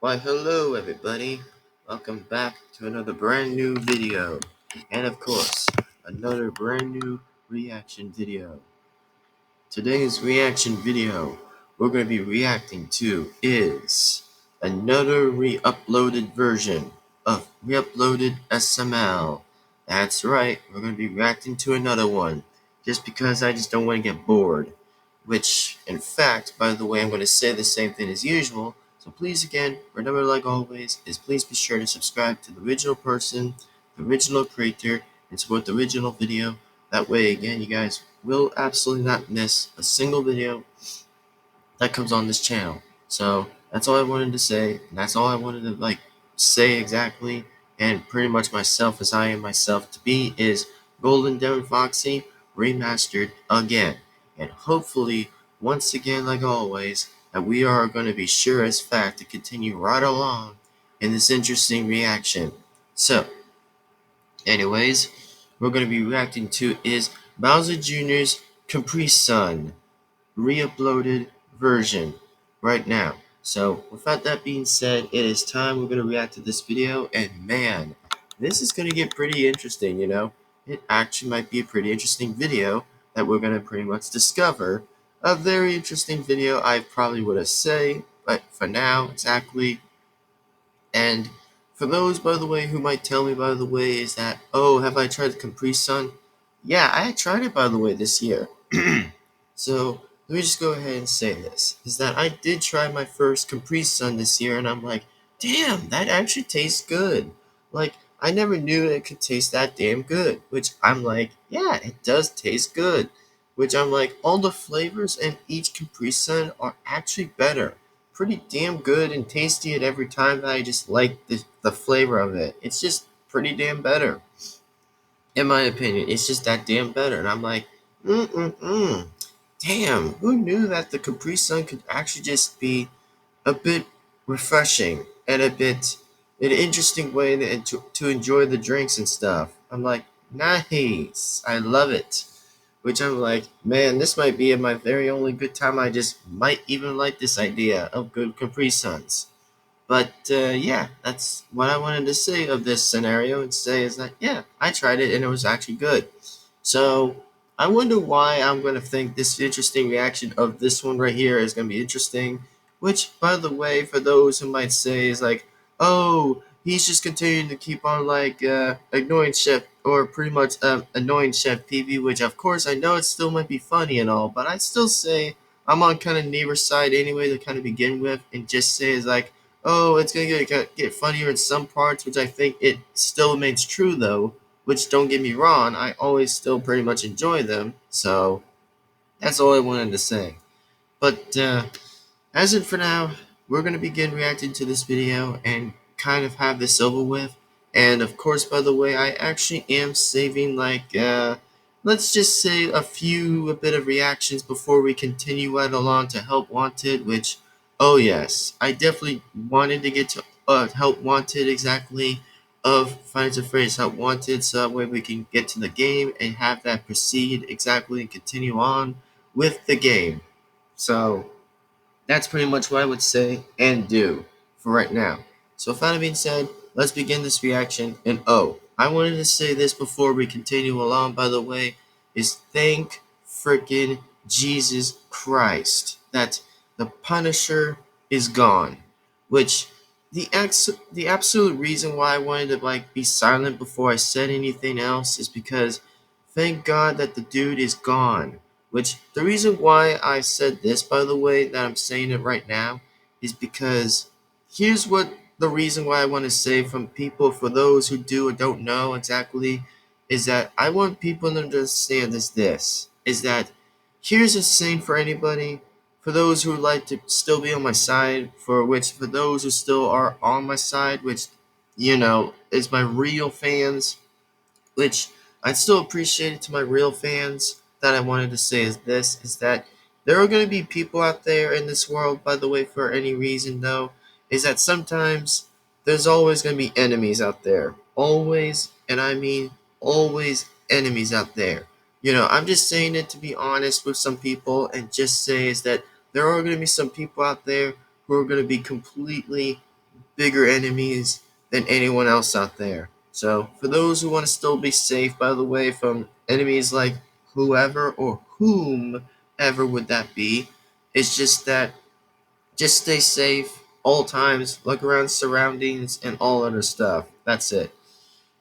Why, hello everybody. Welcome back to another brand new video. And of course, another brand new reaction video. Today's reaction video we're going to be reacting to is another re-uploaded version of re-uploaded SML. That's right, we're going to be reacting to another one. Just because I just don't want to get bored. Which, in fact, by the way, I'm going to say the same thing as usual. So please, again, remember, like always, is please be sure to subscribe to the original person, the original creator, and support the original video. That way, again, you guys will absolutely not miss a single video that comes on this channel. So that's all I wanted to say, and that's all I wanted to say exactly. And pretty much myself as I am myself to be is Golden Devin-Foxy remastered again. And hopefully, once again, like always, that we are going to be sure as fact to continue right along in this interesting reaction. So, anyways, we're going to be reacting to is Bowser Jr.'s Caprisun re-uploaded version right now. So without that being said, it is time we're going to react to this video, and man, this is going to get pretty interesting, you know. It actually might be a pretty interesting video that we're going to pretty much discover. A very interesting video, I probably would have say, but for now, exactly. And for those, by the way, who might tell me, by the way, is that, oh, have I tried Caprisun? Yeah, I tried it, by the way, this year. So let me just go ahead and say this, is that I did try my first Caprisun this year, and I'm like, damn, that actually tastes good. Like, I never knew it could taste that damn good, which I'm like, yeah, it does taste good. Which I'm like, all the flavors in each Caprisun are actually better. Pretty damn good and tasty at every time that I just like the flavor of it. It's just pretty damn better. In my opinion, it's just that damn better. And I'm like, damn, who knew that the Capri Sun could actually just be a bit refreshing and a bit an interesting way to enjoy the drinks and stuff. I'm like, nice, I love it. Which I'm like, man, this might be my very only good time. I just might even like this idea of good Capri Suns. But yeah, that's what I wanted to say of this scenario and say is that, yeah, I tried it and it was actually good. So I wonder why I'm going to think this interesting reaction of this one right here is going to be interesting. Which, by the way, for those who might say is like, oh, he's just continuing to keep on ignoring Chef or pretty much annoying Chef PV, which of course I know it still might be funny and all, but I'd still say I'm on kind of neighbor's side anyway to kind of begin with and just say is like, oh, it's gonna get funnier in some parts, which I think it still remains true though. Which, don't get me wrong, I always still pretty much enjoy them. So that's all I wanted to say. But as in for now, we're gonna begin reacting to this video and kind of have this over with. And of course, by the way, I actually am saving let's just say a bit of reactions before we continue right along to Help Wanted, which, oh yes, I definitely wanted to get to Help Wanted exactly of Finds a Phrase Help Wanted, so that way we can get to the game and have that proceed exactly and continue on with the game. So that's pretty much what I would say and do for right now. So with that being said, let's begin this reaction. And oh, I wanted to say this before we continue along, by the way, is thank freaking Jesus Christ that the Punisher is gone. Which the absolute reason why I wanted to be silent before I said anything else is because thank God that the dude is gone. Which, the reason why I said this, by the way, that I'm saying it right now, is because here's what the reason why I want to say from people, for those who do or don't know exactly, is that I want people to understand is that here's a saying for anybody, for those who like to still be on my side, for those who still are on my side, which, is my real fans, which I still appreciate it to my real fans, that I wanted to say is that there are going to be people out there in this world, by the way, for any reason though, is that sometimes there's always going to be enemies out there. Always, and I mean always enemies out there. I'm just saying it to be honest with some people and just say is that there are going to be some people out there who are going to be completely bigger enemies than anyone else out there. So, for those who want to still be safe, by the way, from enemies like whoever or whomever would that be, it's just that just stay safe all times, look around surroundings and all other stuff. That's it.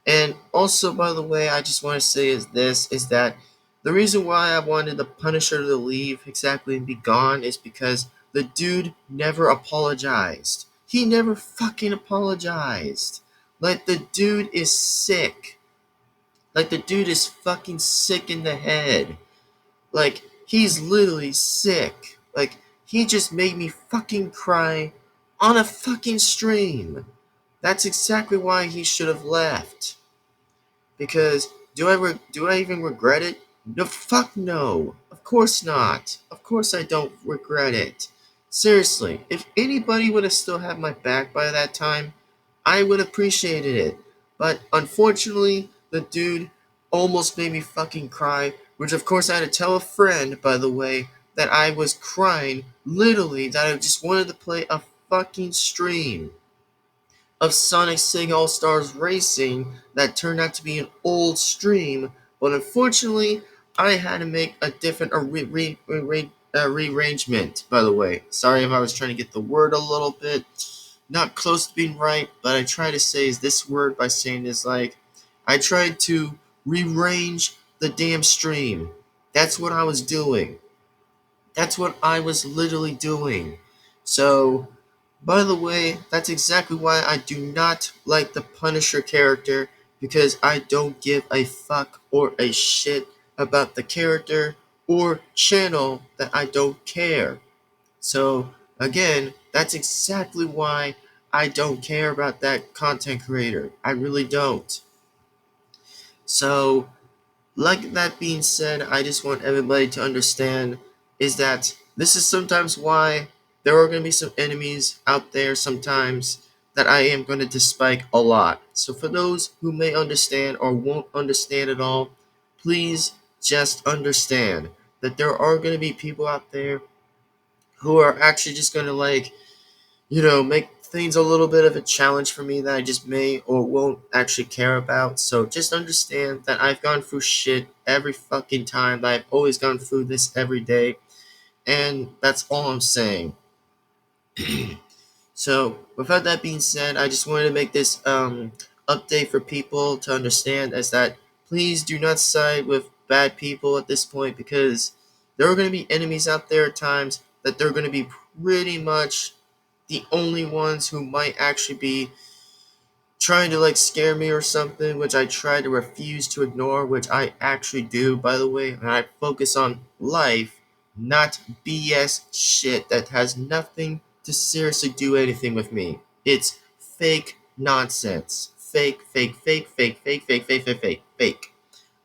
And also, by the way, I just want to say is that the reason why I wanted the Punisher to leave exactly and be gone is because the dude never apologized. He never fucking apologized. Like, the dude is sick. Like, the dude is fucking sick in the head. Like, he's literally sick. Like, he just made me fucking cry on a fucking stream. That's exactly why he should have left. Because do I even regret it? No, fuck no. Of course not. Of course I don't regret it. Seriously, if anybody would have still had my back by that time, I would have appreciated it. But unfortunately, the dude almost made me fucking cry, which of course I had to tell a friend, by the way, that I was crying, literally, that I just wanted to play a fucking stream of Sonic Sega All Stars Racing that turned out to be an old stream, but unfortunately, I had to make a different rearrangement. By the way, sorry if I was trying to get the word a little bit not close to being right, but I try to say is this word by saying is like I tried to rearrange the damn stream. That's what I was doing. That's what I was literally doing. So, by the way, that's exactly why I do not like the Punisher character, because I don't give a fuck or a shit about the character or channel that I don't care. So, again, that's exactly why I don't care about that content creator. I really don't. So, like that being said, I just want everybody to understand is that this is sometimes why there are going to be some enemies out there sometimes that I am going to dislike a lot. So for those who may understand or won't understand at all, please just understand that there are going to be people out there who are actually just going to make things a little bit of a challenge for me that I just may or won't actually care about. So just understand that I've gone through shit every fucking time, that I've always gone through this every day, and that's all I'm saying. So, without that being said, I just wanted to make this update for people to understand is that please do not side with bad people at this point, because there are going to be enemies out there at times that they're going to be pretty much the only ones who might actually be trying to scare me or something, which I try to refuse to ignore, which I actually do, by the way, and I focus on life, not BS shit that has nothing to seriously do anything with me. It's fake nonsense. Fake, fake, fake, fake, fake, fake, fake, fake, fake, fake.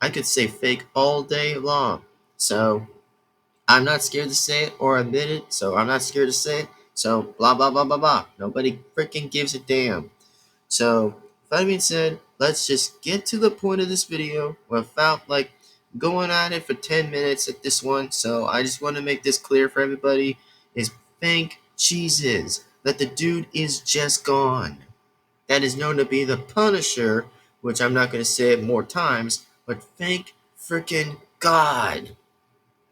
I could say fake all day long. So, I'm not scared to say it or admit it, so I'm not scared to say it. So, blah, blah, blah, blah, blah. Nobody freaking gives a damn. So, with that being said, let's just get to the point of this video without going at it for 10 minutes at this one. So, I just want to make this clear for everybody is thank Jesus that the dude is just gone. That is known to be the Punisher, which I'm not going to say it more times, but thank freaking God.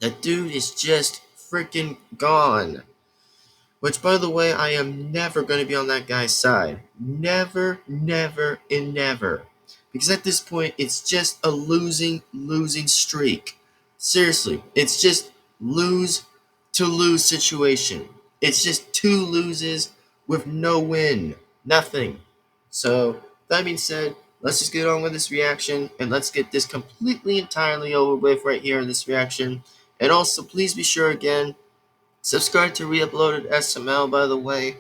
That dude is just freaking gone. Which, by the way, I am never going to be on that guy's side. Never, never, and never. Because at this point, it's just a losing streak. Seriously, it's just lose to lose situation. It's just two loses with no win. Nothing. So, that being said, let's just get on with this reaction, and let's get this completely entirely over with right here in this reaction. And also, please be sure again, subscribe to Reuploaded SML, by the way.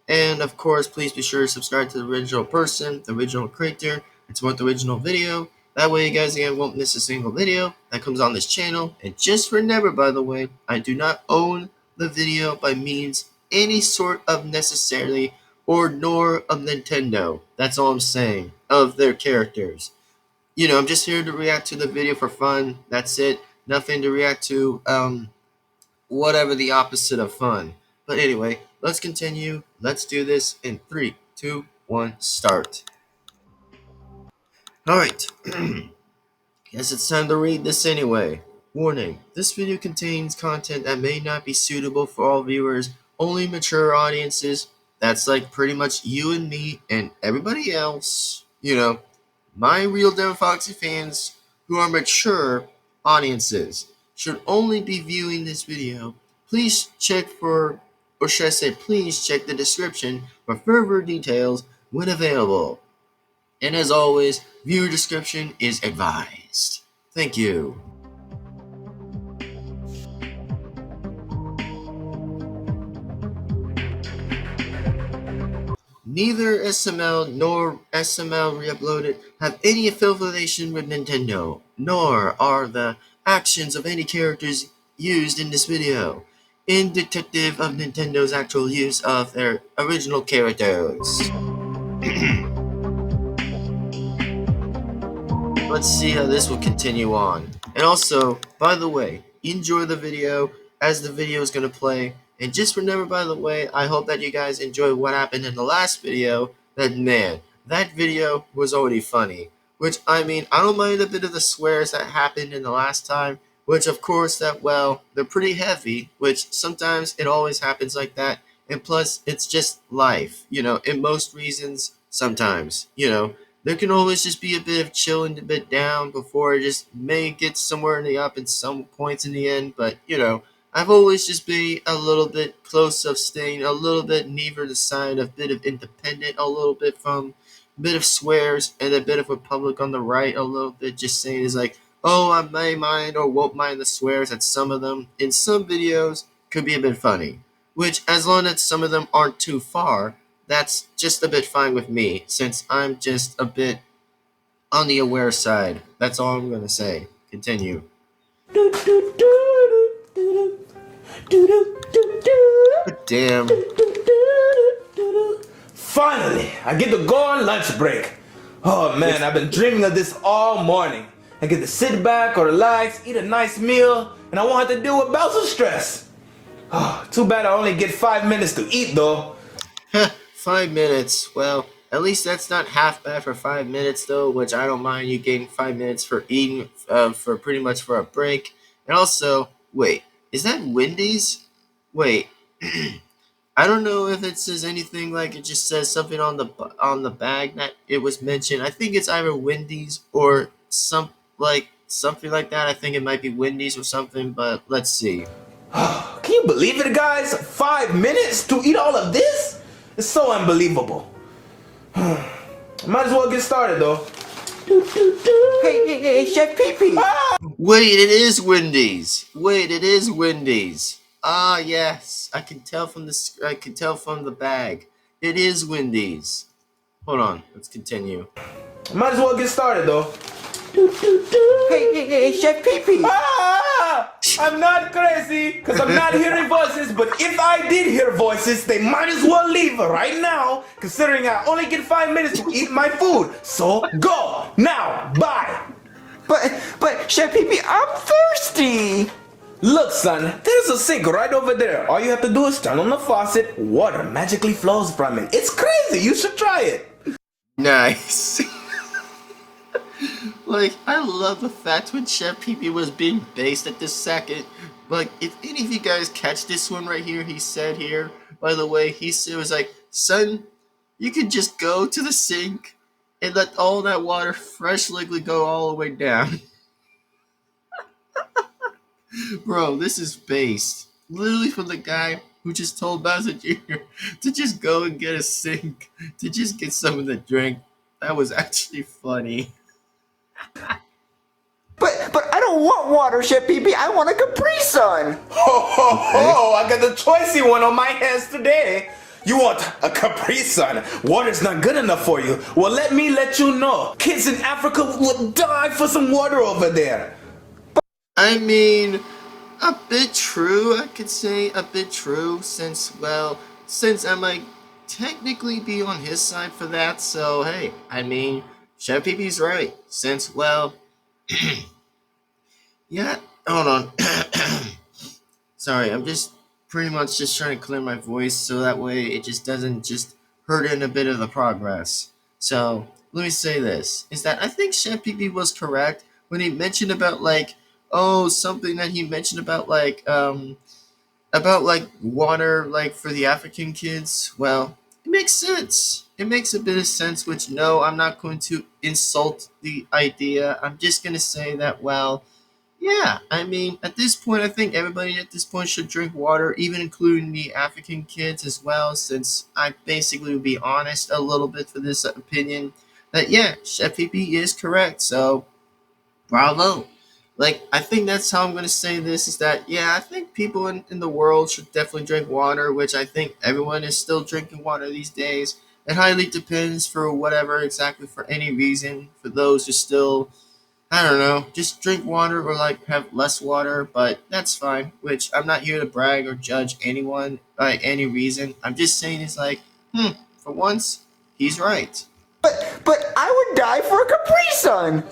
And of course, please be sure to subscribe to the original person, the original creator, and support the original video. That way, you guys again won't miss a single video that comes on this channel. And just remember, by the way, I do not own the video by means any sort of necessarily or nor of Nintendo. That's all I'm saying, of their characters. I'm just here to react to the video for fun. That's it. Nothing to react to, whatever the opposite of fun. But anyway, let's continue. Let's do this in 3, 2, 1, start. Alright. Guess it's time to read this anyway. Warning, this video contains content that may not be suitable for all viewers, only mature audiences. That's like pretty much you and me and everybody else. My real Devin-Foxy fans who are mature audiences should only be viewing this video. Please check or should I say please check the description for further details when available. And as always, viewer discretion is advised. Thank you. Neither SML nor SML Reuploaded have any affiliation with Nintendo, nor are the actions of any characters used in this video indicative of Nintendo's actual use of their original characters. Let's see how this will continue on. And also, by the way, enjoy the video as the video is going to play. And just remember, by the way, I hope that you guys enjoy what happened in the last video. That video was already funny. Which, I mean, I don't mind a bit of the swears that happened in the last time. Which, of course, they're pretty heavy. Which, sometimes it always happens like that. And plus, it's just life. In most reasons, sometimes. There can always just be a bit of chill and a bit down before it just may get somewhere in the up at some points in the end. But, I've always just been a little bit close of staying a little bit neither the side of bit of independent, a little bit from a bit of swears, and a bit of Republic on the right, a little bit just saying is like, oh, I may mind or won't mind the swears at some of them. In some videos, could be a bit funny. Which, as long as some of them aren't too far, that's just a bit fine with me, since I'm just a bit on the aware side. That's all I'm gonna say. Continue. But damn. Finally, I get to go on lunch break. Oh man, I've been dreaming of this all morning. I get to sit back or relax, eat a nice meal, and I won't have to deal with bouts of stress. Oh, too bad I only get 5 minutes to eat though. 5 minutes. Well, at least that's not half bad for 5 minutes, though, which I don't mind you getting 5 minutes for eating, for pretty much for a break. And also, wait, is that Wendy's? Wait, I don't know if it says anything like it just says something on the bag that it was mentioned. I think it's either Wendy's or something like that. I think it might be Wendy's or something, but let's see. Can you believe it, guys? 5 minutes to eat all of this? It's so unbelievable. Might as well get started though. Hey, Chef Pee-Pee. Wait, it is Wendy's. Ah, yes. I can tell from the bag. It is Wendy's. Hold on. Let's continue. Might as well get started though. Hey, Chef Pee-Pee. I'm not crazy, because I'm not hearing voices, but if I did hear voices, they might as well leave right now, considering I only get 5 minutes to eat my food. So, go! Now! Bye! But, Chef Pee-Pee, I'm thirsty. Look, son, there's a sink right over there. All you have to do is turn on the faucet, water magically flows from it. It's crazy, you should try it. Nice. I love the fact when Chef Pee-Pee was being based at this second. If any of you guys catch this one right here, he said here, by the way, it was like, son, you could just go to the sink and let all that water, fresh liquid, go all the way down. Bro, this is based literally from the guy who just told Bowser Jr. to just go and get a sink, to just get some of the drink. That was actually funny. But I don't want water, Chef Pee-Pee. I want a Caprisun. Ho, I got the choicey one on my hands today. You want a Caprisun? Water's not good enough for you. Well, let me let you know. Kids in Africa would die for some water over there. I mean, a bit true, I could say. A bit true, since I might technically be on his side for that. So, hey, I mean, Chef Pee-Pee's right. Since, yeah, hold on. Sorry, I'm just pretty much just trying to clear my voice so that way it just doesn't just hurt in a bit of the progress. So let me say this: is that I think Chef PP was correct when he mentioned about like something that he mentioned about like water like for the African kids. Well, it makes sense. It makes a bit of sense. Which no, I'm not going to insult the idea. I'm just gonna say that yeah, I mean, at this point, I think everybody at this point should drink water, even including the African kids as well, since I basically would be honest a little bit for this opinion that, yeah, Chef PP is correct, so bravo. Like, I think that's how I'm going to say this is that, yeah, I think people in the world should definitely drink water, which I think everyone is still drinking water these days. It highly depends for whatever exactly for any reason for those who still I don't know, just drink water or like have less water, but that's fine. Which I'm not here to brag or judge anyone by any reason. I'm just saying it's like, for once, he's right. But I would die for a Capri Sun.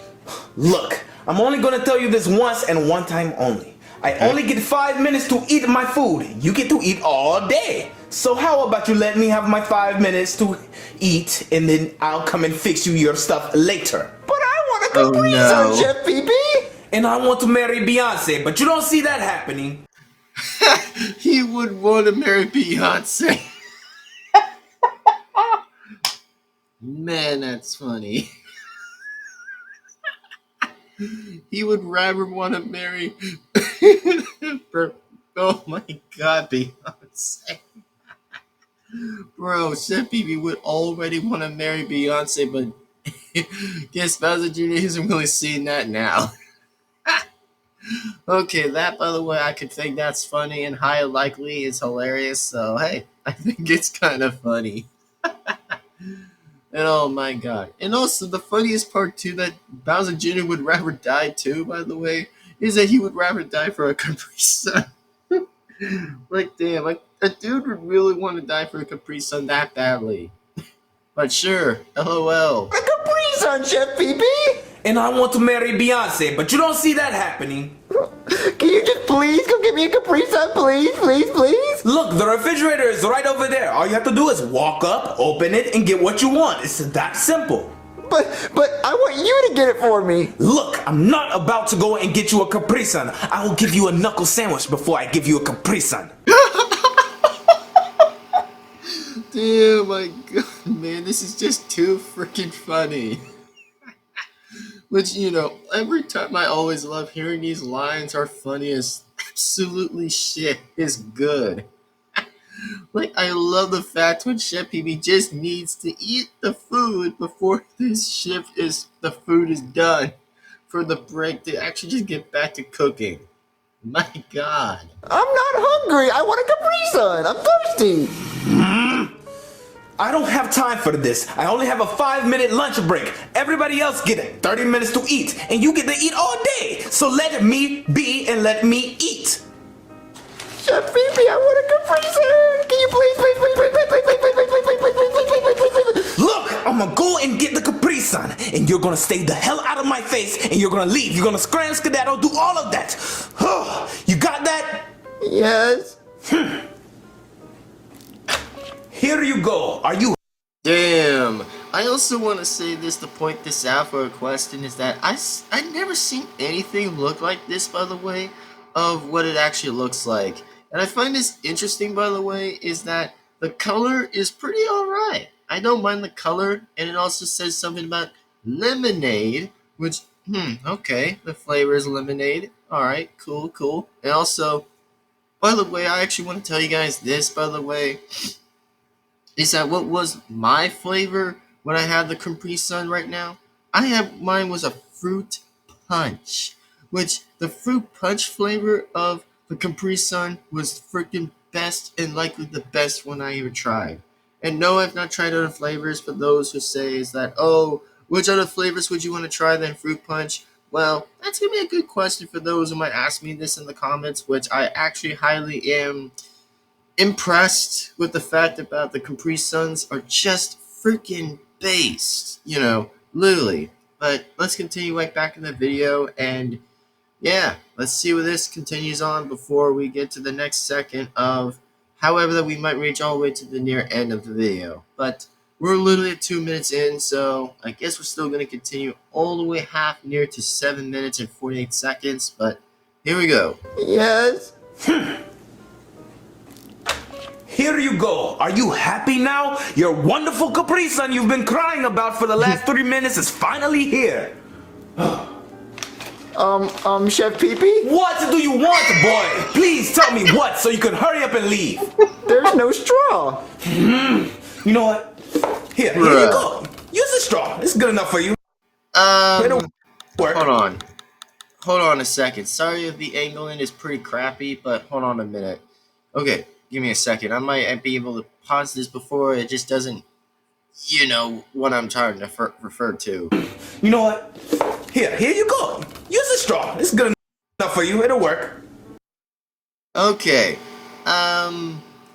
Look, I'm only gonna tell you this once and one time only. I Okay. only get 5 minutes to eat my food. You get to eat all day. So how about you let me have my 5 minutes to eat and then I'll come and fix you your stuff later. But I want a Oh Capri Sun, no. Chef PP. And I want to marry Beyonce, but you don't see that happening. He would want to marry Beyonce. Man, that's funny. He would rather want to marry. Oh my god, Beyonce. Bro, Chef Phoebe would already want to marry Beyonce, but guess Bowser Jr. isn't really seeing that now. Okay, that by the way, I could think that's funny and highly likely is hilarious. So hey, I think it's kind of funny. And oh my god! And also the funniest part too that Bowser Jr. would rather die too. By the way, is that he would rather die for a Capri Sun. Like damn, like a dude would really want to die for a Capri Sun that badly. But sure, LOL. A Capri Sun, Chef PP. And I want to marry Beyonce, but you don't see that happening. Can you just please go get me a Capri Sun, please, please, please? Look, the refrigerator is right over there. All you have to do is walk up, open it, and get what you want. It's that simple. But I want you to get it for me. Look, I'm not about to go and get you a Capri Sun. I will give you a knuckle sandwich before I give you a Capri Sun. Damn, my god, man, this is just too freaking funny. Which, every time I always love hearing these lines are funny as absolutely shit is good. Like, I love the fact when Chef PB just needs to eat the food before the food is done for the break to actually just get back to cooking. My god. I'm not hungry. I want a Capri Sun. I'm thirsty. I don't have time for this. I only have a 5-minute lunch break. Everybody else get 30 minutes to eat, and you get to eat all day. So let me be and let me eat. Chef Phoebe, I want a Capri Sun. Can you please, please, please, please, please, please, please, please, please, please, please, please, please, please, please, please. Look, I'm gonna go and get the Capri Sun, and you're gonna stay the hell out of my face, and you're gonna leave. You're gonna scram, skedaddle, do all of that. You got that? Yes. Here you go. Are you? Damn. I also want to say this to point this out for a question is that I never seen anything look like this, by the way, of what it actually looks like. And I find this interesting, by the way, is that the color is pretty alright. I don't mind the color, and it also says something about lemonade, which, okay, the flavor is lemonade. Alright, cool, cool. And also, by the way, I actually want to tell you guys this, by the way, is that what was my flavor when I had the Capri Sun right now? Mine was a fruit punch, which the fruit punch flavor of the Capri Sun was freaking best and likely the best one I ever tried. And no, I've not tried other flavors. For those who say is that, oh, which other flavors would you want to try than fruit punch? Well, that's gonna be a good question for those who might ask me this in the comments, which I actually highly am impressed with the fact about the Capri Suns are just freaking based, literally. But let's continue right back in the video, and yeah, let's see where this continues on before we get to the next second of however that we might reach all the way to the near end of the video. But we're literally at 2 minutes in, so I guess we're still going to continue all the way half near to 7 minutes and 48 seconds. But here we go. Yes. Here you go. Are you happy now? Your wonderful Caprisun you've been crying about for the last 3 minutes is finally here. Chef Pee-Pee? What do you want, boy? Please tell me what so you can hurry up and leave. There's no straw. You know what? Here you go. Use the straw. It's good enough for you. It'll work. Hold on a second. Sorry if the angling is pretty crappy, but hold on a minute. Okay, give me a second. I might be able to pause this before it just doesn't, what I'm trying to refer to. You know what? Here you go. Use the straw. It's good enough for you. It'll work. Okay.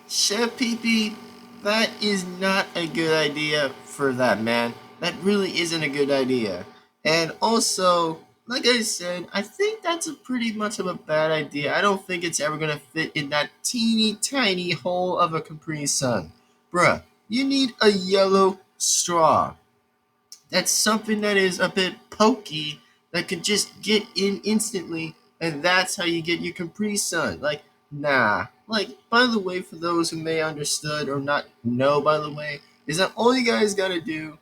Chef Pee-Pee, that is not a good idea for that, man. That really isn't a good idea. And also, like I said, I think that's a pretty much of a bad idea. I don't think it's ever gonna fit in that teeny tiny hole of a Capri Sun. Bruh, you need a yellow straw. That's something that is a bit pokey that could just get in instantly, and that's how you get your Capri Sun. Like, nah. Like, by the way, for those who may understood or not know, by the way, is that all you guys gotta do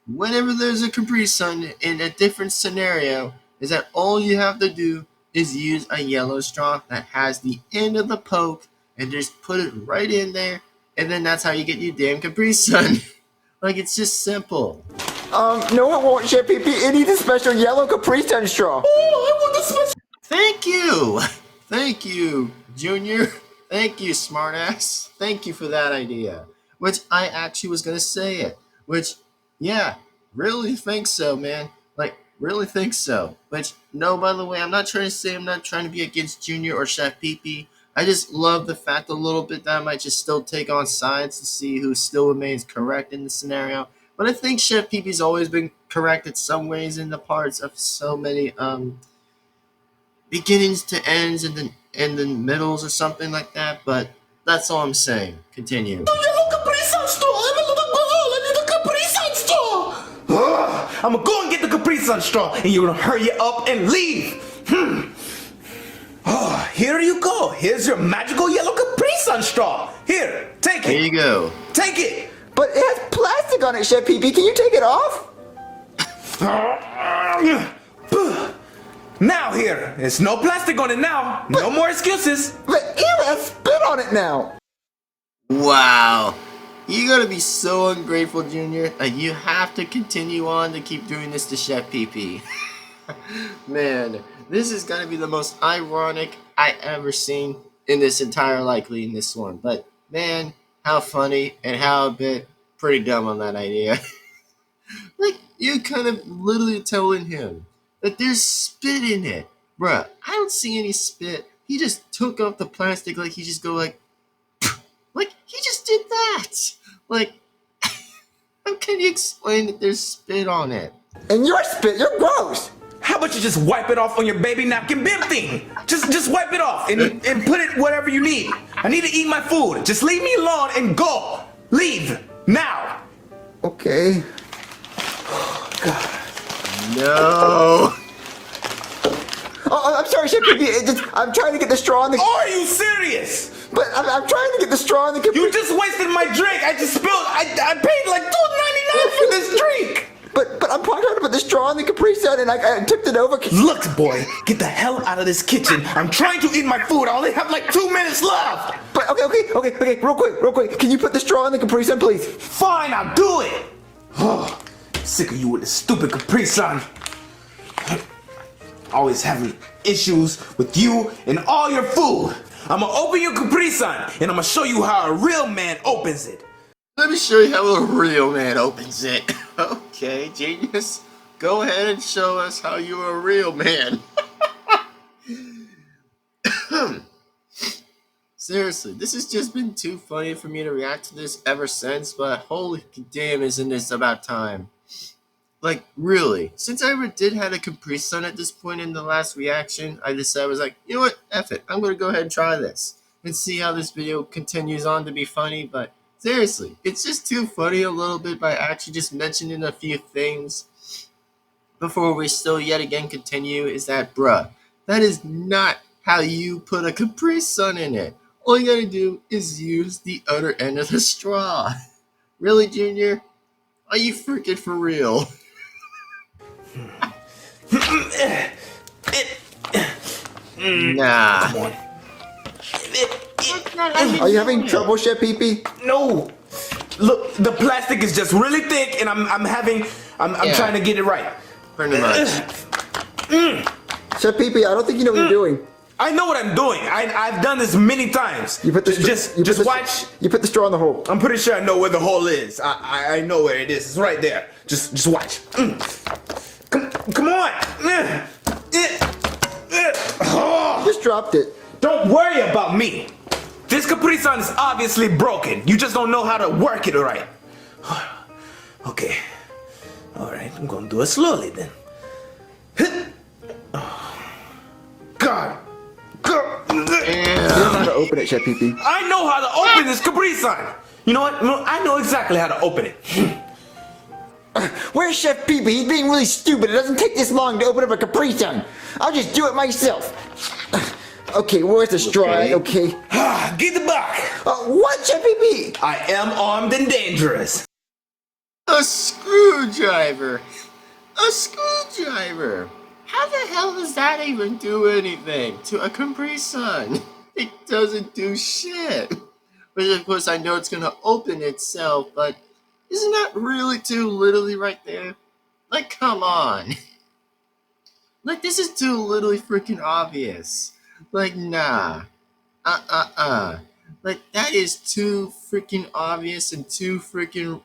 whenever there's a Capri Sun in a different scenario, is that all you have to do is use a yellow straw that has the end of the poke and just put it right in there, and then that's how you get your damn Capri Sun. Like, it's just simple. No it won't, Chef Pee-Pee. It needs a special yellow Capri Sun straw. Oh, I want the special. Thank you! Thank you, Junior. Thank you, smartass. Thank you for that idea. Which I actually was gonna say it. Which, yeah, really think so, man. Like, really think so. Which, no, by the way, I'm not trying to say I'm not trying to be against Junior or Chef Pee-Pee. I just love the fact a little bit that I might just still take on sides to see who still remains correct in the scenario. But I think Chef Pee-Pee's always been correct in some ways in the parts of so many beginnings to ends and then middles or something like that. But that's all I'm saying. Continue. Yellow Capri Sun straw. I'm a little girl. I need a Capri Sun straw. I'm gonna go and get the Capri Sun straw, and you're gonna hurry up and leave. Here you go. Here's your magical yellow Capri Sun straw. Here, take Here it. you go. Take it. But it has plastic on it, Chef Pee-Pee. Can you take it off? Now here, there's no plastic on it now. No more excuses. But ew, it has spit on it now. Wow. You gotta be so ungrateful, Junior. Like, you have to continue on to keep doing this to Chef Pee-Pee. Man, this is gonna be the most ironic I ever seen in this entire likely in this one. But man, how funny and how a bit pretty dumb on that idea. Like, you kind of literally telling him that there's spit in it. Bruh, I don't see any spit. He just took off the plastic like he just go like he just did that. Like, how can you explain that there's spit on it? And your spit, you're gross. How about you just wipe it off on your baby napkin bib thing? Just wipe it off and put it whatever you need. I need to eat my food. Just leave me alone and go. Leave now. Okay. No. Oh, I'm sorry, Chef Pee-Pee. I'm trying to get the straw in the... Are you serious? But I'm trying to get the straw in the... You just wasted my drink. I just spilled. I paid like $2.99 for this drink. But I'm trying to put the straw in the Capri Sun and I tipped it over. Look, boy, get the hell out of this kitchen. I'm trying to eat my food. I only have like 2 minutes left. But okay, real quick. Can you put the straw in the Capri Sun, please? Fine, I'll do it. Oh, sick of you with the stupid Capri Sun. Always having issues with you and all your food. I'm gonna open your Capri Sun and I'm gonna show you how a real man opens it. Let me show you how a real man opens it. Okay, genius. Go ahead and show us how you're a real man. Seriously, this has just been too funny for me to react to this ever since, but holy damn, isn't this about time. Like, really, since I did had a Capri Sun at this point in the last reaction, I decided I was like, you know what, F it. I'm going to go ahead and try this and see how this video continues on to be funny. But seriously, it's just too funny a little bit by actually just mentioning a few things before we still yet again continue. Is that, bruh, that is not how you put a Capri Sun in it. All you gotta do is use the other end of the straw. Really, Junior? Are you freaking for real? Nah. Come on. Are you having trouble, Chef Pee-Pee? No. Look, the plastic is just really thick, and I'm Yeah. trying to get it right. Pretty much. Chef Pee-Pee, I don't think you know what you're doing. I know what I'm doing. I've done this many times. You put the just watch. You put the straw in the hole. I'm pretty sure I know where the hole is. I know where it is. It's right there. Just watch. Come on. Oh. You just dropped it. Don't worry about me. This Capri Sun is obviously broken. You just don't know how to work it right. Okay. All right. I'm gonna do it slowly then. God. You don't know how to open it, Chef Pee-Pee. I know how to open this Capri Sun. You know what? No, I know exactly how to open it. Where's Chef Pee-Pee? He's being really stupid. It doesn't take this long to open up a Capri Sun. I'll just do it myself. Okay, where's the straw? Okay. Get the back. What, Chef Pee-Pee? I am armed and dangerous. A screwdriver! A screwdriver! How the hell does that even do anything to a Capri Sun? It doesn't do shit. Which of course I know it's gonna open itself, but isn't that really too literally right there? Like, come on. Like, this is too literally freaking obvious. Like, nah. Like, that is too freaking obvious and too freaking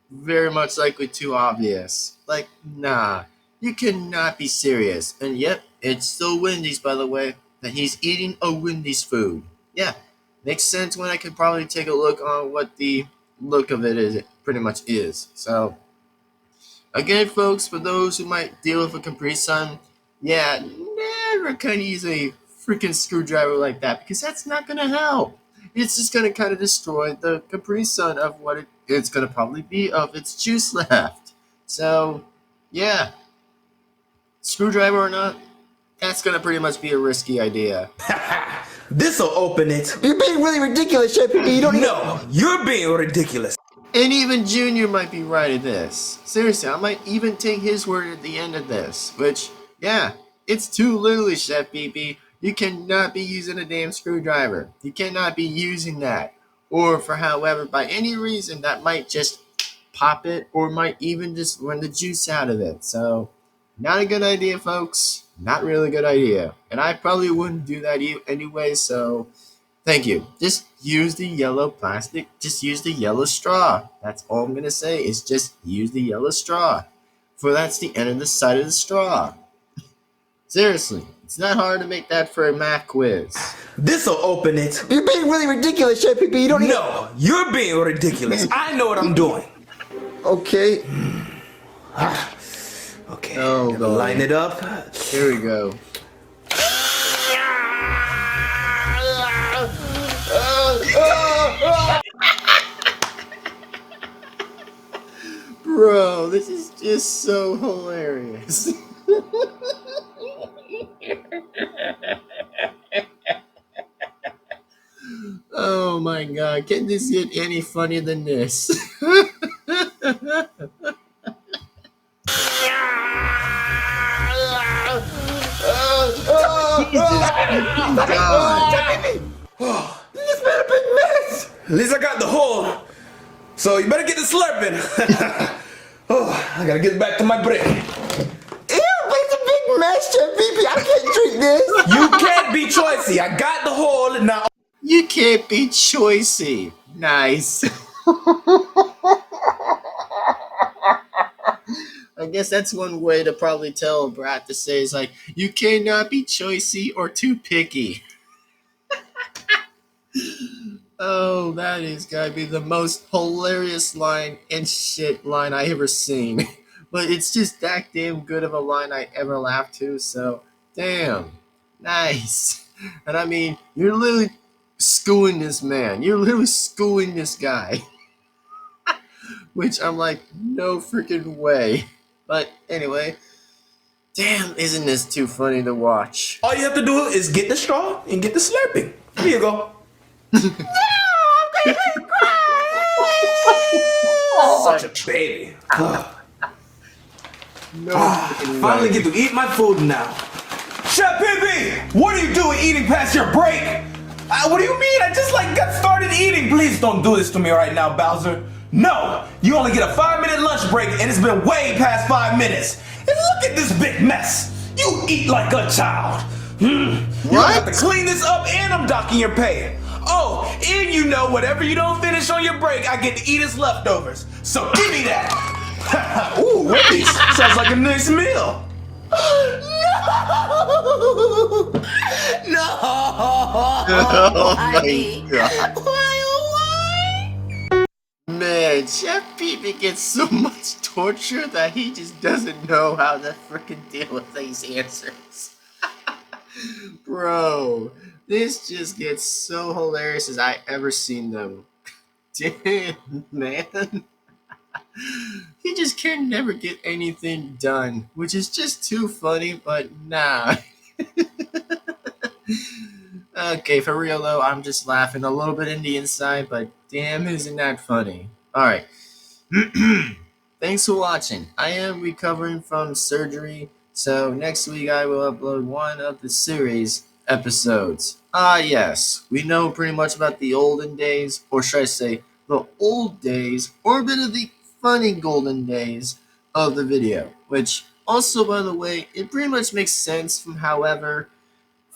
very much likely too obvious. Like, nah. You cannot be serious. And yep, it's still Wendy's, by the way, that he's eating a Wendy's food. Yeah, makes sense when I could probably take a look on what the look of it is. It pretty much is. So, again, folks, for those who might deal with a Capri Sun, yeah, never kind of use a freaking screwdriver like that because that's not going to help. It's just going to kind of destroy the Capri Sun of what it's going to probably be of its juice left. So, yeah. Screwdriver or not, that's gonna pretty much be a risky idea. This'll open it. You're being really ridiculous, Chef Pee-Pee. You don't No, you're being ridiculous. And even Junior might be right at this. Seriously, I might even take his word at the end of this. Which, yeah, it's too literally, Chef Pee-Pee. You cannot be using a damn screwdriver. You cannot be using that. Or for however, by any reason, that might just pop it or might even just run the juice out of it. So, not a good idea, folks. Not really a good idea. And I probably wouldn't do that anyway, so thank you. Just use the yellow plastic. Just use the yellow straw. That's all I'm going to say is just use the yellow straw. For that's the end of the side of the straw. Seriously, it's not hard to make that for a math quiz. This'll open it. You're being really ridiculous, Chef Pee-Pee. You don't No, you're being ridiculous. I know what I'm doing. Okay. Okay, Oh, gotta God. line it up. Here we go. Bro, this is just so hilarious. Oh my god, can this get any funnier than this? Jesus freaking God. This made a big mess. At least I got the hole. So you better get the slurping. Oh, I gotta get back to my break. Ew, it's a big mess, Chef Pee-Pee. I can't drink this. You can't be choicey. I got the hole now. You can't be choicey. Nice. I guess that's one way to probably tell a brat to say is like, you cannot be choicey or too picky. Oh, that is gotta be the most hilarious line and shit line I ever seen. but it's just that damn good of a line I ever laughed to. So damn, nice. And I mean, you're literally schooling this man. You're literally schooling this guy, which I'm like, no freaking way. But anyway, damn, isn't this too funny to watch? All you have to do is get the straw and get the slurping. Here you go. Such a baby. No freaking Finally way. get to eat my food now. Chef Pippi, what are you doing eating past your break? What do you mean? I just got started eating. Please don't do this to me right now, Bowser. No, you only get a 5-minute lunch break and it's been way past 5 minutes. And look at this big mess. You eat like a child. You have to clean this up and I'm docking your pay. Oh, and whatever you don't finish on your break, I get to eat as leftovers. So give me that. Ooh, Wendy's. Sounds like a nice meal. No! Oh my god. Man, Chef Peepee gets so much torture that he just doesn't know how to freaking deal with these answers. Bro, this just gets so hilarious as I ever seen them. Damn, man. He just can never get anything done, which is just too funny, but nah. Okay, for real though, I'm just laughing a little bit in the inside, but damn, isn't that funny? Alright. Thanks for watching. I am recovering from surgery, so next week I will upload one of the series episodes. Ah, yes, we know pretty much about the olden days, or should I say, the old days, or a bit of the funny golden days of the video, which also, by the way, it pretty much makes sense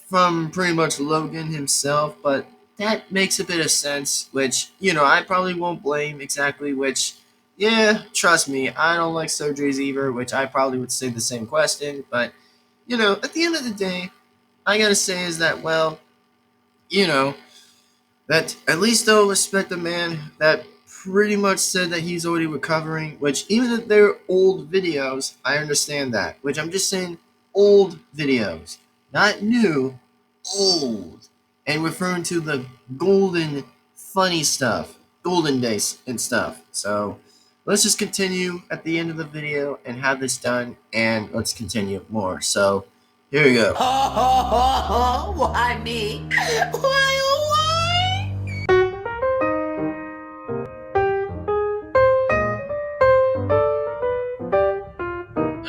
from pretty much Logan himself, but that makes a bit of sense, which, I probably won't blame exactly, which, yeah, trust me, I don't like surgeries either, which I probably would say the same question, but, at the end of the day, I gotta say is that, well, you know, that at least I'll respect the man that pretty much said that he's already recovering, which even if they're old videos, I understand that, which I'm just saying old videos, not new, old, and referring to the golden funny stuff, golden days and stuff. So let's just continue at the end of the video and have this done, and let's continue more. So here we go. Why me? Why?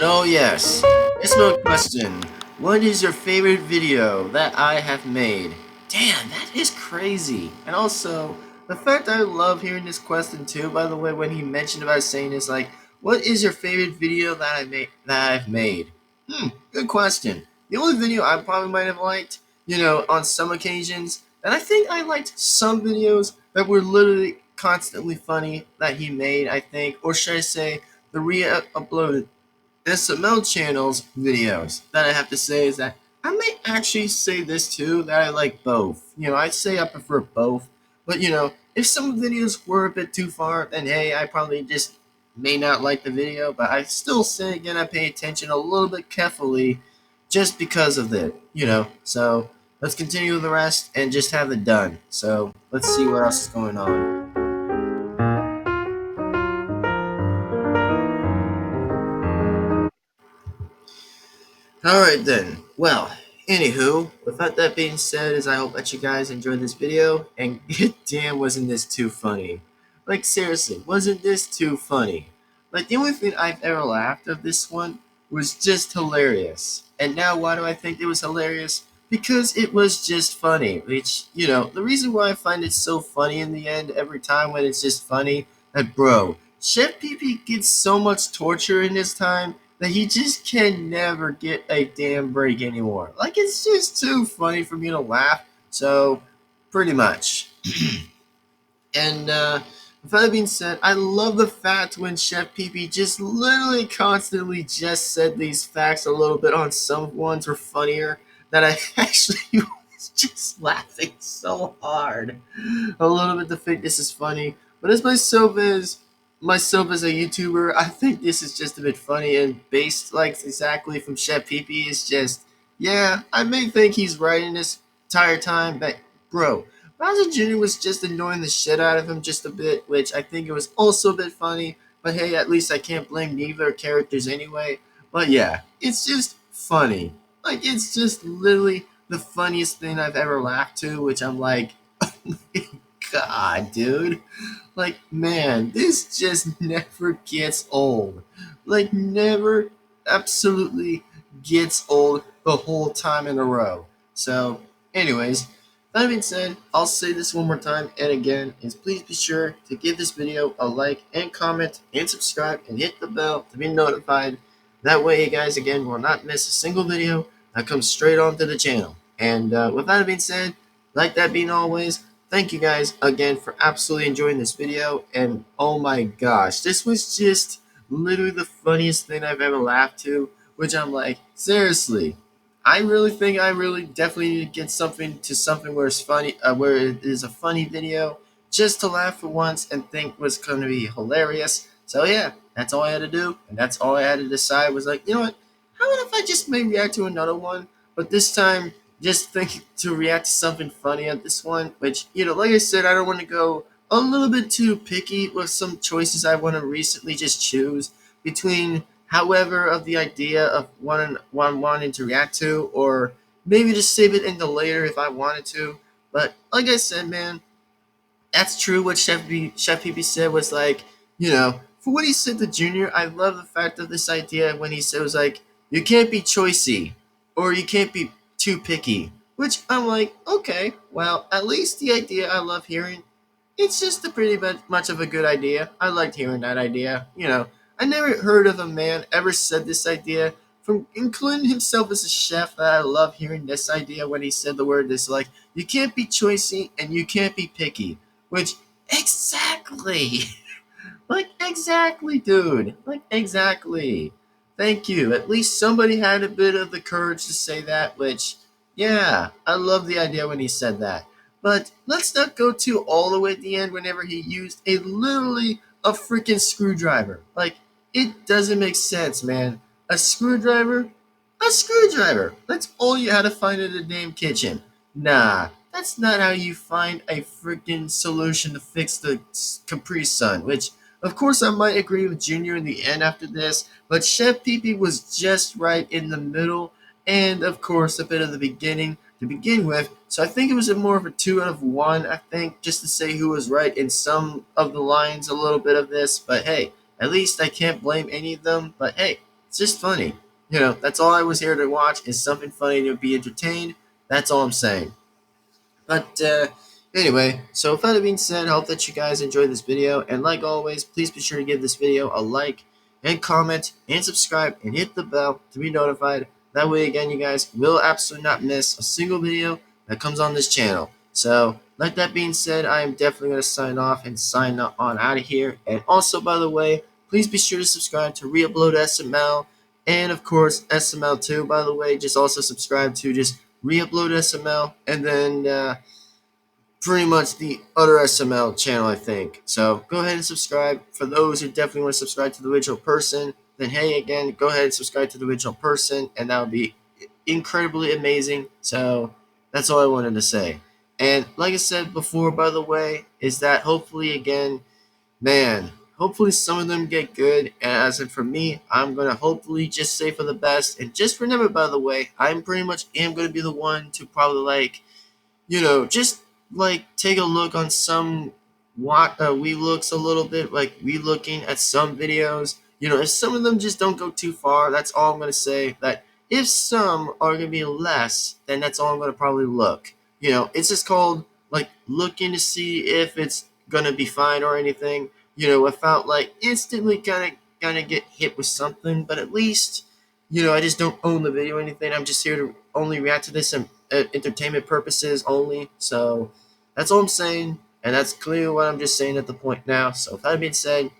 Oh yes, it's no question. What is your favorite video that I have made? Damn, that is crazy. And also, the fact I love hearing this question too, by the way, when he mentioned about saying this, like, what is your favorite video that I've made? Good question. The only video I probably might have liked, on some occasions, and I think I liked some videos that were literally constantly funny that he made, I think, or should I say, the re-uploaded SML channel's videos that I have to say is that I may actually say this too, that I like both. I'd say I prefer both. But, if some videos were a bit too far, then hey, I probably just may not like the video. But I still say again, I pay attention a little bit carefully just because of it. So let's continue with the rest and just have it done. So let's see what else is going on. Alright then, well, anywho, without that being said, I hope that you guys enjoyed this video, and damn wasn't this too funny. Like seriously, wasn't this too funny? Like the only thing I've ever laughed of this one was just hilarious. And now why do I think it was hilarious? Because it was just funny, which, the reason why I find it so funny in the end every time when it's just funny, that bro, Chef PP gets so much torture in his time that he just can never get a damn break anymore. Like, it's just too funny for me to laugh. So, pretty much. And, with that being said, I love the fact when Chef PP just literally constantly just said these facts a little bit on some ones were funnier, that I actually was just laughing so hard. A little bit to think this is funny. But as myself is, myself as a YouTuber, I think this is just a bit funny and based like exactly from Chef Pee is just, yeah, I may think he's right in this entire time, but bro, Bowser Jr. was just annoying the shit out of him just a bit, which I think it was also a bit funny. But hey, at least I can't blame neither characters anyway. But yeah, it's just funny. Like it's just literally the funniest thing I've ever laughed to, which I'm like, oh my god, dude. Like, man, this just never gets old. Like, never absolutely gets old the whole time in a row. So, anyways, that being said, I'll say this one more time and again is please be sure to give this video a like and comment and subscribe and hit the bell to be notified. That way you guys again will not miss a single video that comes straight onto the channel. And with that being said, like that being always, thank you guys again for absolutely enjoying this video. And oh my gosh, this was just literally the funniest thing I've ever laughed to, which I'm like, seriously, I really think I really definitely need to get something where it's funny, where it is a funny video, just to laugh for once and think was going to be hilarious. So yeah, that's all I had to do, and that's all I had to decide was like, you know what? How about if I just may react to another one, but this time just think to react to something funny at this one, which, you know, like I said, I don't want to go a little bit too picky with some choices I want to recently just choose between however of the idea of one wanting to react to, or maybe just save it into later if I wanted to. But like I said, man, that's true. What Chef PB said was like, you know, for what he said to Junior, I love the fact of this idea when he said it was like, you can't be choicey or you can't be too picky. Which I'm like, okay, well, at least the idea I love hearing, it's just a pretty much of a good idea. I liked hearing that idea. You know, I never heard of a man ever said this idea, from including himself as a chef, that I love hearing this idea when he said the word this like, you can't be choicey and you can't be picky. Which, exactly. Like, exactly, dude. Like, exactly. Thank you. At least somebody had a bit of the courage to say that, which, yeah, I love the idea when he said that. But let's not go to all the way at the end whenever he used a literally a freaking screwdriver. Like, it doesn't make sense, man. A screwdriver? A screwdriver. That's all you had to find in the damn kitchen. Nah, that's not how you find a freaking solution to fix the Caprisun, which of course, I might agree with Junior in the end after this, but Chef Pee Pee was just right in the middle, and of course, a bit of the beginning to begin with. So I think it was a more of a 2 out of 1, I think, just to say who was right in some of the lines, a little bit of this. But hey, at least I can't blame any of them. But hey, it's just funny. You know, that's all I was here to watch, is something funny to be entertained. That's all I'm saying. But anyway, so with that being said, I hope that you guys enjoyed this video. And like always, please be sure to give this video a like and comment and subscribe and hit the bell to be notified. That way, again, you guys will absolutely not miss a single video that comes on this channel. So, like that being said, I am definitely going to sign off and sign on out of here. And also, by the way, please be sure to subscribe to Reupload SML and, of course, SML2, by the way. Just also subscribe to just Reupload SML and then pretty much the other SML channel, I think. So go ahead and subscribe. For those who definitely want to subscribe to the original person, then hey, again, go ahead and subscribe to the original person, and that would be incredibly amazing. So that's all I wanted to say. And like I said before, by the way, is that hopefully, again, man, hopefully some of them get good. And as for me, I'm going to hopefully just say for the best. And just remember, by the way, I'm pretty much am going to be the one to probably like, you know, just like take a look on some we looks a little bit, like we looking at some videos. You know, if some of them just don't go too far, that's all I'm gonna say. That if some are gonna be less, then that's all I'm gonna probably look. You know, it's just called like looking to see if it's gonna be fine or anything. You know, without like instantly kind of get hit with something, but at least, you know, I just don't own the video or anything. I'm just here to only react to this and entertainment purposes only. So that's all I'm saying, and that's clearly what I'm just saying at the point now. So with that being said,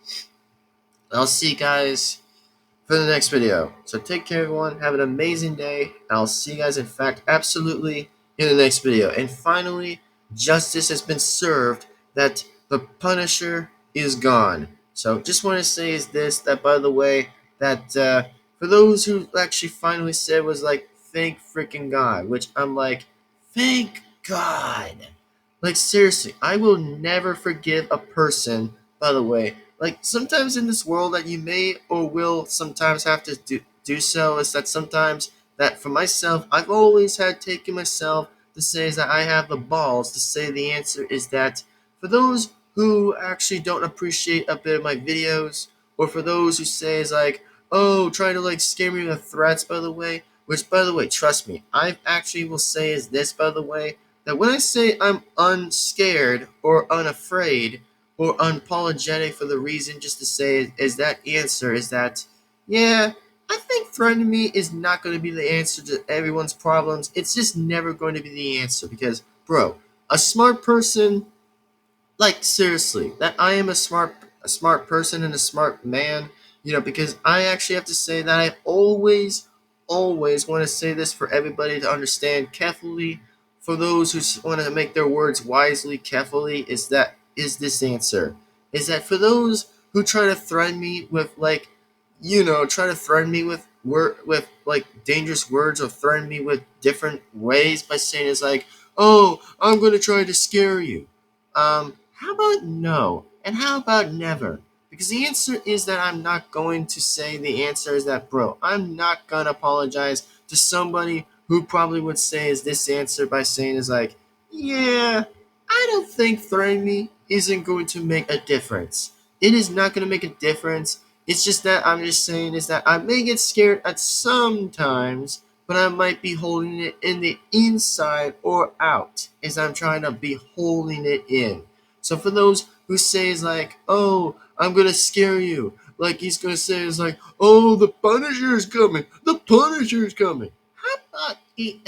I'll see you guys for the next video. So take care, everyone. Have an amazing day, and I'll see you guys, in fact, absolutely in the next video. And finally, justice has been served that the Punisher is gone. So just want to say is this, that by the way, that for those who actually finally said was like, thank freaking God, which I'm like, thank God. Like seriously, I will never forgive a person, by the way. Like sometimes in this world that you may or will sometimes have to do so is that sometimes that for myself, I've always had taken myself to say is that I have the balls to say the answer is that for those who actually don't appreciate a bit of my videos, or for those who say is like, oh, trying to like scare me with threats, by the way, which by the way, trust me, I actually will say is this, by the way, that when I say I'm unscared or unafraid or unapologetic for the reason just to say is that answer is that, yeah, I think threatening me is not going to be the answer to everyone's problems. It's just never going to be the answer because, bro, a smart person, like seriously, that I am a smart person and a smart man, because I actually have to say that I always want to say this for everybody to understand carefully. For those who want to make their words wisely, carefully, is this answer. Is that for those who try to threaten me with like, try to threaten me with like dangerous words or threaten me with different ways by saying it's like, oh, I'm gonna try to scare you. How about no? And how about never? Because the answer is that I'm not going to say the answer is that, bro, I'm not going to apologize to somebody who probably would say is this answer by saying is like, yeah, I don't think threatening me isn't going to make a difference. It is not going to make a difference. It's just that I'm just saying is that I may get scared at some times, but I might be holding it in the inside or out as I'm trying to be holding it in. So for those who say is like, oh, I'm gonna scare you, like he's gonna say is like, oh, the Punisher is coming, the Punisher is coming. How about the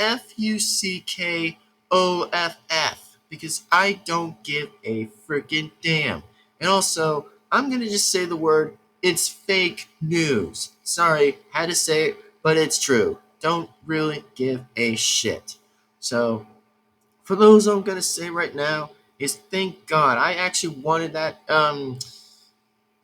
Fuckoff? Because I don't give a freaking damn. And also, I'm gonna just say the word, it's fake news. Sorry, had to say it, but it's true. Don't really give a shit. So for those I'm gonna say right now is thank God. I actually wanted that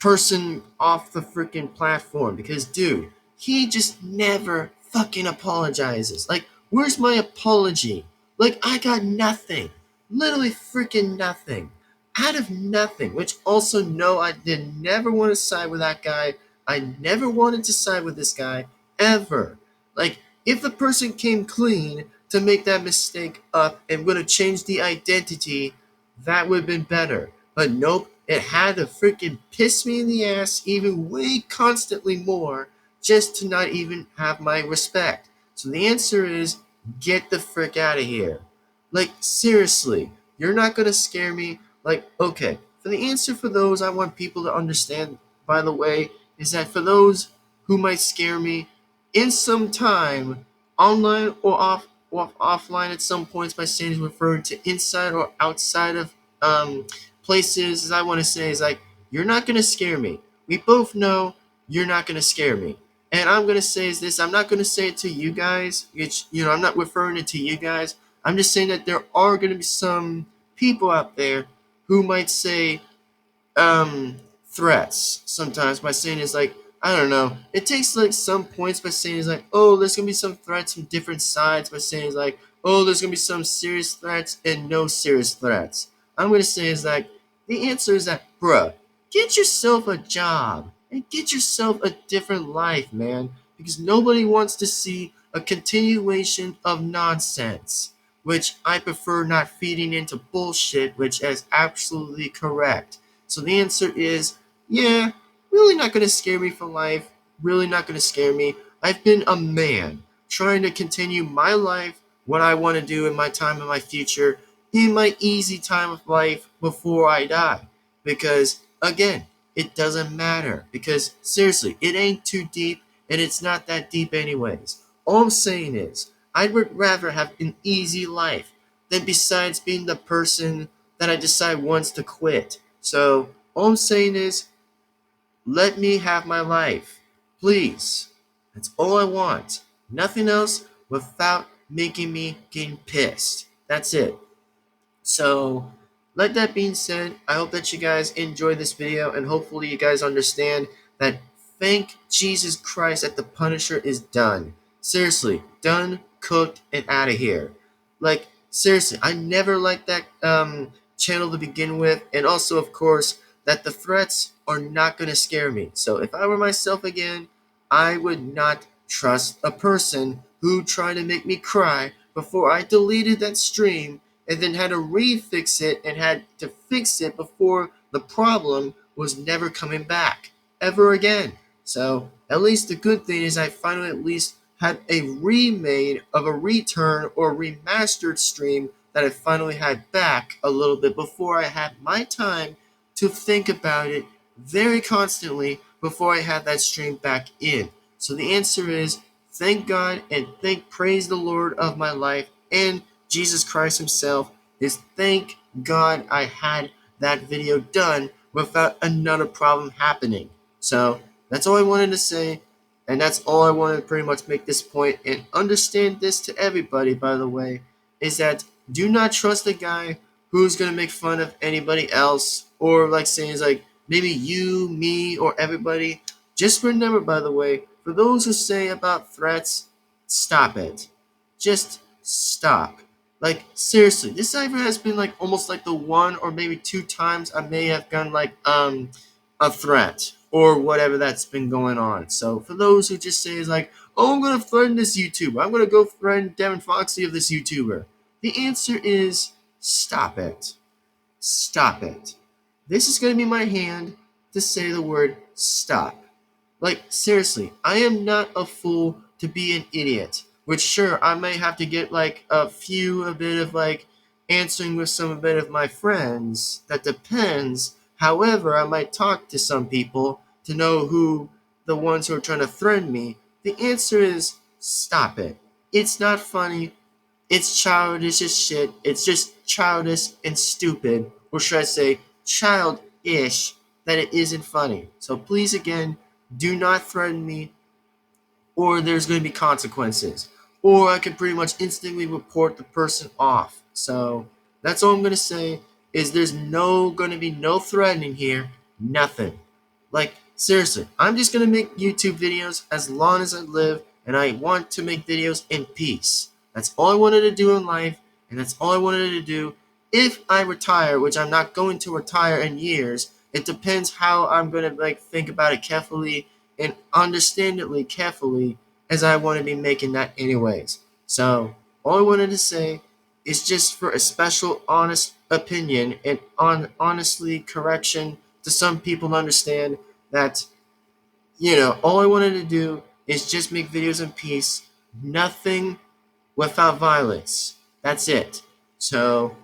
person off the freaking platform because dude, he just never fucking apologizes. Like, where's my apology? Like, I got nothing. Literally freaking nothing. Out of nothing. Which also no, I did never want to side with that guy. I never wanted to side with this guy ever. Like, if the person came clean to make that mistake up and would have changed the identity, that would have been better. But nope, it had to freaking piss me in the ass even way constantly more just to not even have my respect. So the answer is get the frick out of here. Like, seriously, you're not gonna scare me. Like, okay, for the answer for those I want people to understand, by the way, is that for those who might scare me in some time, online or offline at some points by saying is referring to inside or outside of places, as I want to say is like, you're not gonna scare me. We both know you're not gonna scare me. And I'm gonna say is this, I'm not gonna say it to you guys, which I'm not referring it to you guys. I'm just saying that there are gonna be some people out there who might say threats sometimes by saying it's like, I don't know, it takes like some points by saying it's like, oh, there's gonna be some threats from different sides by saying it's like, oh, there's gonna be some serious threats and no serious threats. I'm gonna say is like, the answer is that, bruh, get yourself a job and get yourself a different life, man, because nobody wants to see a continuation of nonsense, which I prefer not feeding into bullshit, which is absolutely correct. So the answer is, yeah, really not going to scare me for life. Really not going to scare me. I've been a man trying to continue my life, what I want to do in my time in my future, in my easy time of life before I die. Because, again, it doesn't matter. Because, seriously, it ain't too deep, and it's not that deep anyways. All I'm saying is, I would rather have an easy life than besides being the person that I decide wants to quit. So all I'm saying is, let me have my life. Please. That's all I want. Nothing else without making me getting pissed. That's it. So Like that being said, I hope that you guys enjoy this video, and hopefully you guys understand that thank Jesus Christ that the Punisher is done. Seriously, done, cooked, and out of here. Like, seriously, I never liked that channel to begin with, and also, of course, that the threats are not going to scare me. So if I were myself again, I would not trust a person who tried to make me cry before I deleted that stream and then had to refix it and had to fix it before the problem was never coming back ever again. So at least the good thing is I finally at least had a remade of a return or remastered stream that I finally had back a little bit before I had my time to think about it very constantly before I had that stream back in. So the answer is thank God and praise the Lord of my life and Jesus Christ himself is thank God I had that video done without another problem happening. So that's all I wanted to say, and that's all I wanted to pretty much make this point and understand this to everybody, by the way, is that do not trust a guy who's going to make fun of anybody else or like saying is like maybe you, me, or everybody. Just remember, by the way, for those who say about threats, stop it. Just stop. Like, seriously, this either has been like almost like the one or maybe two times I may have gone like a threat or whatever that's been going on. So for those who just say is like, oh, I'm gonna threaten this YouTuber, I'm gonna go threaten Devin-Foxy of this YouTuber. The answer is stop it. Stop it. This is gonna be my hand to say the word stop. Like, seriously, I am not a fool to be an idiot. Which, sure, I may have to get, like, a bit of, like, answering with some a bit of my friends. That depends. However, I might talk to some people to know who the ones who are trying to threaten me. The answer is stop it. It's not funny. It's childish as shit. It's just childish and stupid. Or should I say, childish, that it isn't funny. So please, again, do not threaten me, or there's going to be consequences. Or I can pretty much instantly report the person off. So that's all I'm going to say is there's going to be no threatening here. Nothing. Like, seriously, I'm just going to make YouTube videos as long as I live, and I want to make videos in peace. That's all I wanted to do in life, and that's all I wanted to do if I retire, which I'm not going to retire in years. It depends how I'm going to like think about it carefully and understandably carefully as I want to be making that anyways. So all I wanted to say is just for a special honest opinion and honestly correction to some people to understand that, all I wanted to do is just make videos in peace, nothing without violence. That's it. So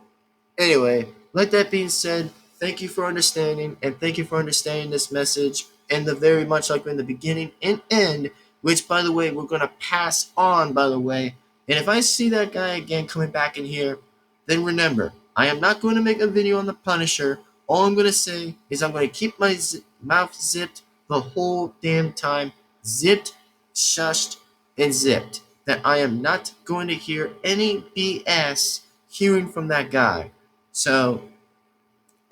anyway, like that being said, thank you for understanding, and thank you for understanding this message and the very much like in the beginning and end, which, by the way, we're going to pass on, by the way. And if I see that guy again coming back in here, then remember, I am not going to make a video on the Punisher. All I'm going to say is I'm going to keep my mouth zipped the whole damn time. Zipped, shushed, and zipped. That I am not going to hear any BS hearing from that guy. So,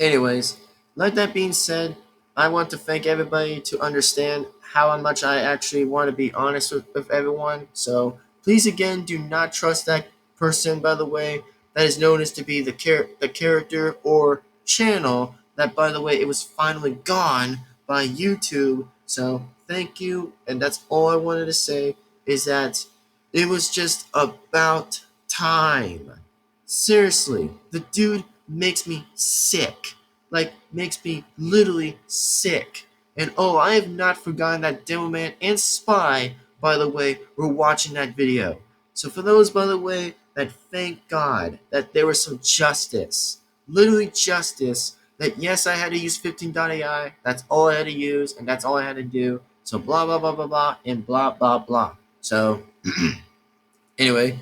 anyways, like that being said, I want to thank everybody to understand how much I actually want to be honest with everyone. So, please again, do not trust that person, by the way, that is known as to be the character or channel that, by the way, it was finally gone by YouTube. So, thank you, and that's all I wanted to say is that it was just about time. Seriously, the dude makes me sick. Like, makes me literally sick. And oh, I have not forgotten that Demoman and Spy, by the way, were watching that video. So for those, by the way, that thank God that there was some justice. Literally justice. That yes, I had to use 15.ai. That's all I had to use, and that's all I had to do. So blah, blah, blah, blah, blah, and blah, blah, blah. So, anyway.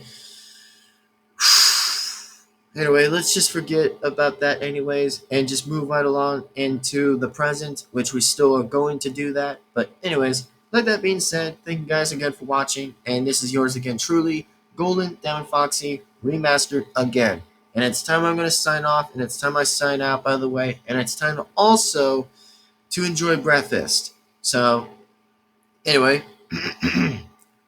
Anyway, let's just forget about that anyways and just move right along into the present, which we still are going to do that. But anyways, like that being said, thank you guys again for watching, and this is yours again truly, Golden Devin-Foxy Remastered again. And it's time I'm going to sign off, and it's time I sign out, by the way. And it's time also to enjoy breakfast. So, anyway,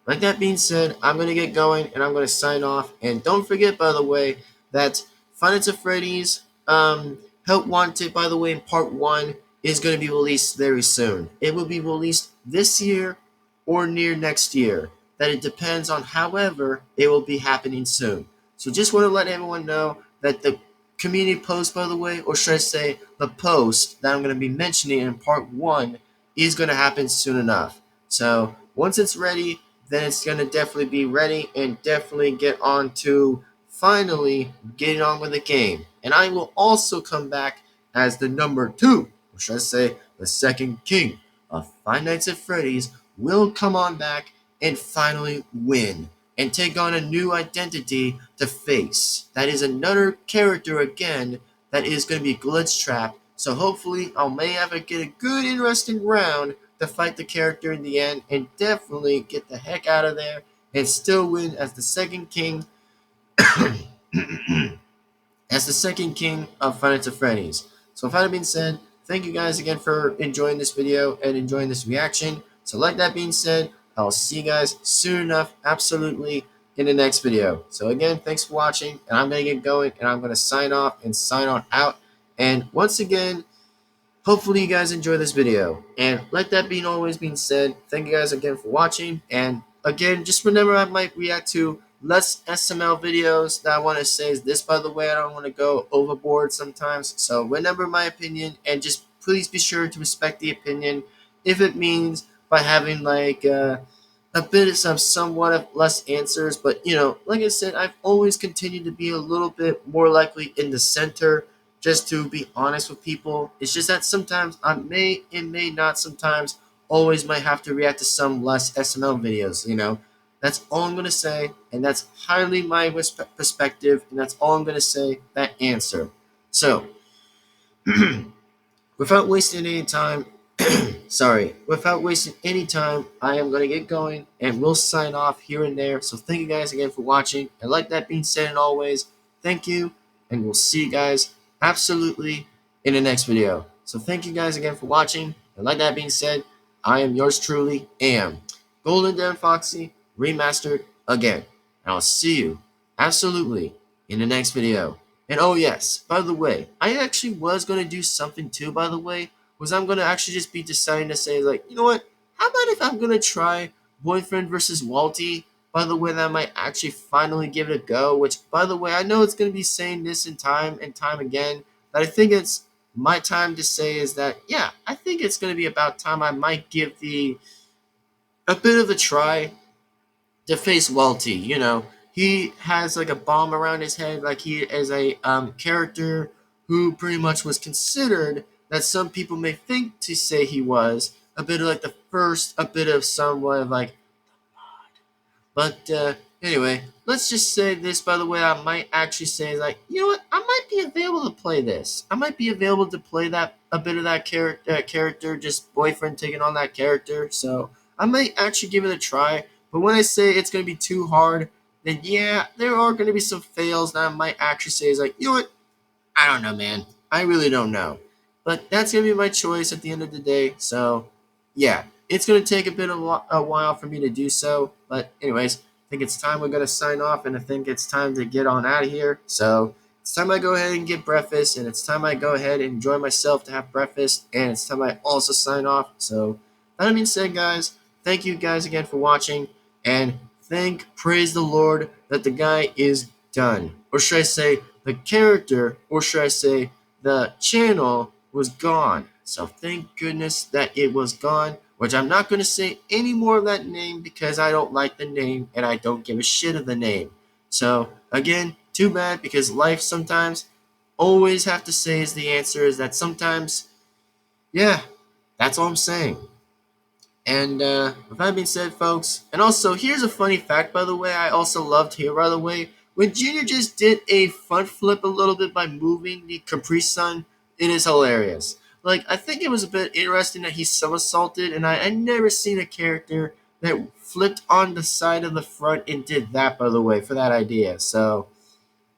like that being said, I'm going to get going, and I'm going to sign off. And don't forget, by the way, that Five Nights at Freddy's Help Wanted, by the way, in part 1 is going to be released very soon. It will be released this year or near next year. That it depends on, however, it will be happening soon. So just want to let everyone know that the community post, by the way, or should I say the post that I'm going to be mentioning in part 1 is going to happen soon enough. So once it's ready, then it's going to definitely be ready and definitely get on to finally getting on with the game. And I will also come back as the number 2, or should I say the second king of Five Nights at Freddy's, will come on back and finally win and take on a new identity to face. That is another character again that is going to be Glitch Trap. So hopefully I may have to get a good interesting round to fight the character in the end and definitely get the heck out of there and still win as the second king as the second king of Five Nights at Freddy's. So with that being said, thank you guys again for enjoying this video and enjoying this reaction. So like that being said, I'll see you guys soon enough, absolutely, in the next video. So again, thanks for watching, and I'm going to get going, and I'm going to sign off and sign on out. And once again, hopefully you guys enjoy this video. And like that being always being said, thank you guys again for watching. And again, just remember I might react to less SML videos. That I want to say is this, by the way, I don't want to go overboard sometimes. So remember my opinion, and just please be sure to respect the opinion if it means by having like a bit of somewhat of less answers. But like I said, I've always continued to be a little bit more likely in the center, just to be honest with people. It's just that sometimes I may and may not sometimes always might have to react to some less SML videos. That's all I'm going to say, and that's highly my perspective, and that's all I'm going to say, that answer. So, without wasting any time, without wasting any time, I am going to get going, and we'll sign off here and there. So thank you guys again for watching, and like that being said, and always, thank you, and we'll see you guys absolutely in the next video. So thank you guys again for watching, and like that being said, I am yours truly, Golden Devin-Foxy, Remastered again. And I'll see you absolutely in the next video. And oh yes, by the way, I actually was going to do something too, by the way, was I'm going to actually just be deciding to say, like, you know what, how about if I'm going to try Boyfriend versus Walty? By the way, that I might actually finally give it a go, which, by the way, I know it's going to be saying this in time and time again, but I think it's my time to say is that, yeah, I think it's going to be about time I might give a bit of a try to face Walty. He has like a bomb around his head, like he is a character who pretty much was considered, that some people may think to say he was a bit of like the first, a bit of somewhat of like, but anyway, let's just say this, by the way, I might actually say, like, you know what, I might be available to play this. I might be available to play that, a bit of that character, just Boyfriend taking on that character. So I might actually give it a try. But when I say it's going to be too hard, then yeah, there are going to be some fails that I might actually say is like, you know what, I don't know, man. I really don't know. But that's going to be my choice at the end of the day. So, yeah, it's going to take a while for me to do so. But anyways, I think it's time we're going to sign off, and I think it's time to get on out of here. So it's time I go ahead and get breakfast, and it's time I go ahead and enjoy myself to have breakfast, and it's time I also sign off. So that being said, guys, thank you guys again for watching, and praise the Lord that the guy is done. Or should I say the character, or should I say the channel was gone. So thank goodness that it was gone, which I'm not going to say any more of that name because I don't like the name and I don't give a shit of the name. So again, too bad, because life sometimes always have to say is the answer, is that sometimes, yeah, that's all I'm saying. And with that being said, folks, and also here's a funny fact, by the way, I also loved here, by the way, when Junior just did a front flip a little bit by moving the Caprisun, it is hilarious. Like, I think it was a bit interesting that he somersaulted, and I never seen a character that flipped on the side of the front and did that, by the way, for that idea. So,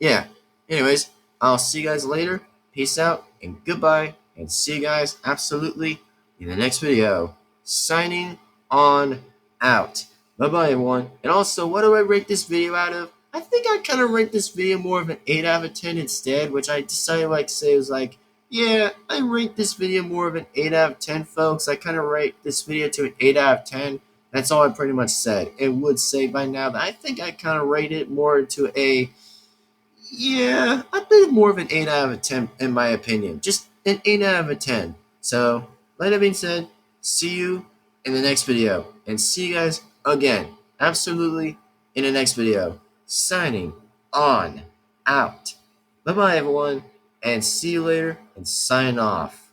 yeah. Anyways, I'll see you guys later. Peace out and goodbye. And see you guys absolutely in the next video. Signing on out. Bye bye, everyone. And also, what do I rate this video out of? I think I kind of rate this video more of an 8 out of 10 instead, which I decided like say was like, yeah, I rate this video more of an 8 out of 10, folks. I kind of rate this video to an 8 out of 10. That's all I pretty much said. It would say by now that I think I kind of rate it more to a, yeah, I think more of an 8 out of 10 in my opinion. Just an 8 out of 10. So, like that being said, see you in the next video. And see you guys again, absolutely, in the next video. Signing on out. Bye bye, everyone. And see you later and sign off.